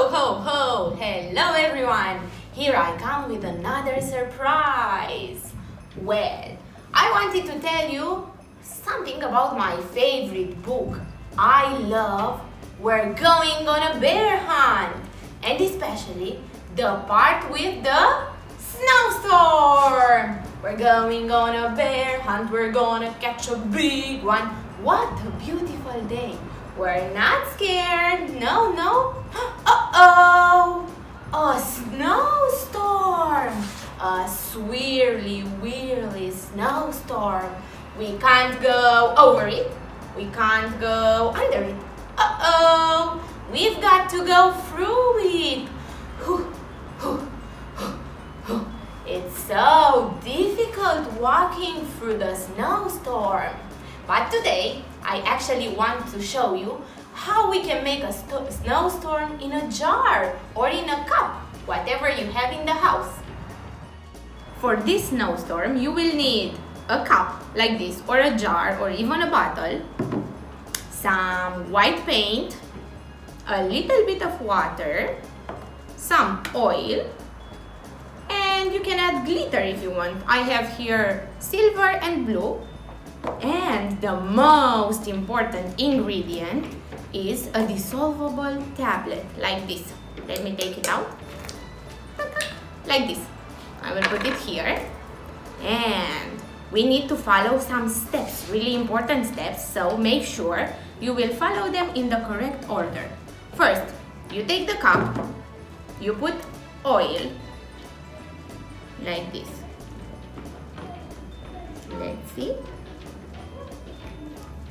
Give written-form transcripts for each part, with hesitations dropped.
ho! Hello everyone! Here I come with another surprise! Well, I wanted to tell you something about my favorite book. I love We're Going on a Bear Hunt, and especially the part with the snowstorm. We're going on a bear hunt, we're gonna catch a big one. What a beautiful day. We're not scared, no. Uh-oh! A snowstorm! A swirly, whirly snowstorm. We can't go over it. We can't go under it. Uh-oh! We've got to go through it. It's so difficult walking through the snowstorm. But today, I actually want to show you how we can make a snowstorm in a jar or in a cup, whatever you have in the house. For this snowstorm, you will need a cup like this, or a jar, or even a bottle, some white paint, a little bit of water, some oil, and you can add glitter if you want. I have here silver and blue. And the most important ingredient is a dissolvable tablet like this. Let me take it out. Like this. I will put it here. And we need to follow some steps, really important steps, so make sure you will follow them in the correct order. First, you take the cup, you put oil like this. Let's see.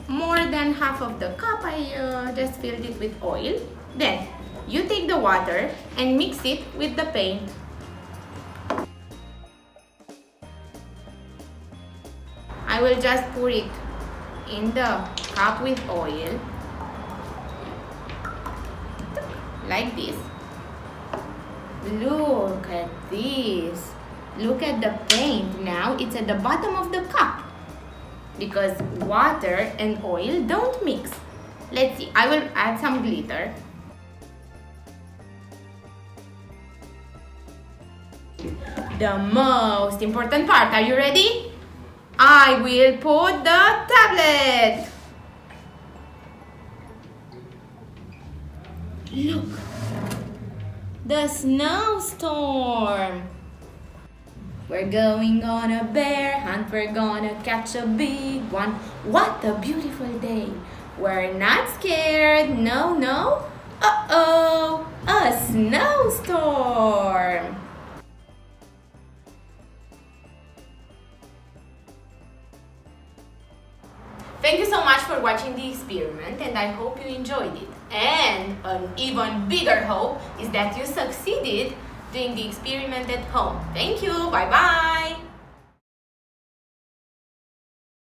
More than half of the cup, I just filled it with oil. Then, you take the water and mix it with the paint. I will just pour it in the cup with oil, like this. Look at this. Look at the paint now. It's at the bottom of the cup, because water and oil don't mix. Let's see, I will add some glitter. The most important part, are you ready? I will put the tablet. Look, the snowstorm. We're going on a bear hunt, we're gonna catch a big one. What a beautiful day. We're not scared, no. Uh-oh, a snowstorm. Thank you so much for watching the experiment, and I hope you enjoyed it. And an even bigger hope is that you succeeded doing the experiment at home. Thank you. Bye-bye.